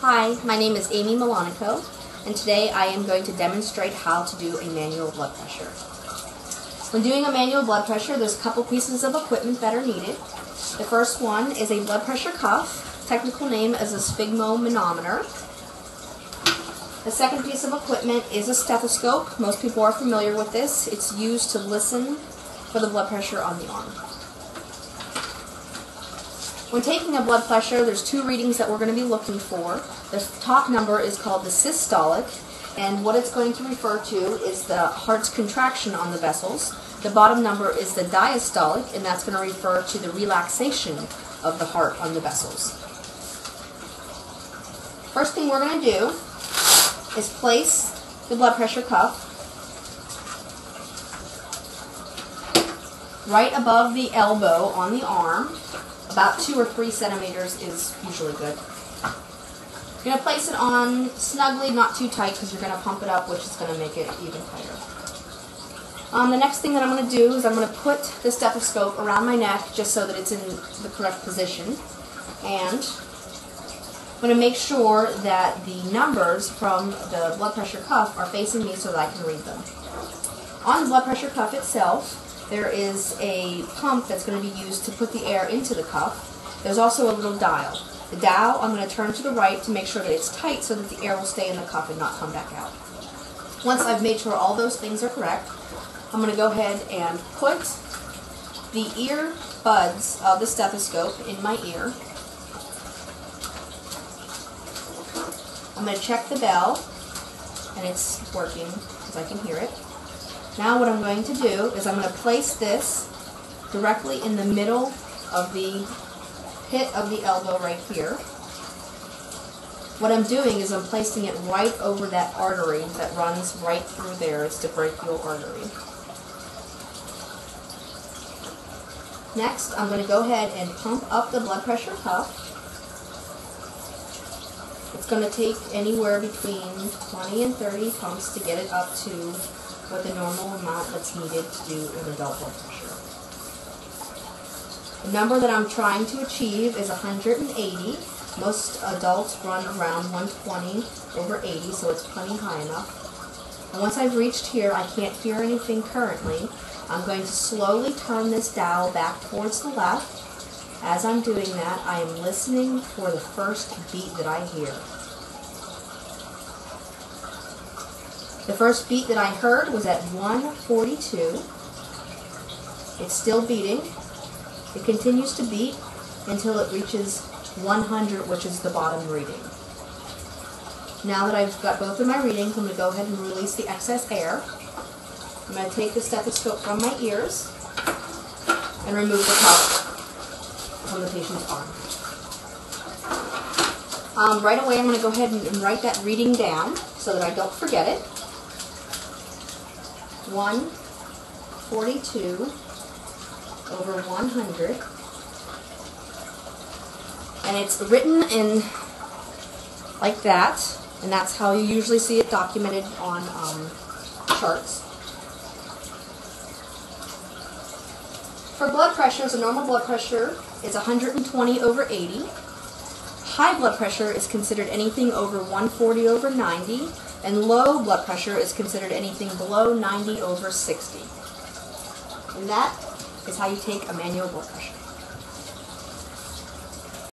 Hi, my name is Amy Milonico, and today I am going to demonstrate how to do a manual blood pressure. When doing a manual blood pressure, there's a couple pieces of equipment that are needed. The first one is a blood pressure cuff. Technical name is a sphygmomanometer. The second piece of equipment is a stethoscope. Most people are familiar with this. It's used to listen for the blood pressure on the arm. When taking a blood pressure, there's two readings that we're going to be looking for. The top number is called the systolic, and what it's going to refer to is the heart's contraction on the vessels. The bottom number is the diastolic, and that's going to refer to the relaxation of the heart on the vessels. First thing we're going to do is place the blood pressure cuff right above the elbow on the arm. About 2 or 3 centimeters is usually good. You're going to place it on snugly, not too tight, because you're going to pump it up, which is going to make it even tighter. The next thing that I'm going to do is I'm going to put the stethoscope around my neck just so that it's in the correct position. And I'm going to make sure that the numbers from the blood pressure cuff are facing me so that I can read them. On the blood pressure cuff itself, there is a pump that's going to be used to put the air into the cuff. There's also a little dial. The dial I'm going to turn to the right to make sure that it's tight so that the air will stay in the cuff and not come back out. Once I've made sure all those things are correct, I'm going to go ahead and put the ear buds of the stethoscope in my ear. I'm going to check the bell, and it's working because I can hear it. Now what I'm going to do is I'm going to place this directly in the middle of the pit of the elbow right here. What I'm doing is I'm placing it right over that artery that runs right through there. It's the brachial artery. Next, I'm going to go ahead and pump up the blood pressure cuff. It's going to take anywhere between 20 and 30 pumps to get it up to what the normal amount that's needed to do an adult blood pressure. The number that I'm trying to achieve is 180. Most adults run around 120 over 80, so it's plenty high enough. And once I've reached here, I can't hear anything currently. I'm going to slowly turn this dial back towards the left. As I'm doing that, I am listening for the first beat that I hear. The first beat that I heard was at 142. It's still beating. It continues to beat until it reaches 100, which is the bottom reading. Now that I've got both of my readings, I'm going to go ahead and release the excess air. I'm going to take the stethoscope from my ears and remove the cuff from the patient's arm. Right away, I'm going to go ahead and write that reading down so that I don't forget it. 142 over 100, and it's written in like that, and that's how you usually see it documented on charts. For blood pressures, a normal blood pressure is 120 over 80. High blood pressure is considered anything over 140 over 90, and low blood pressure is considered anything below 90 over 60. And that is how you take a manual blood pressure.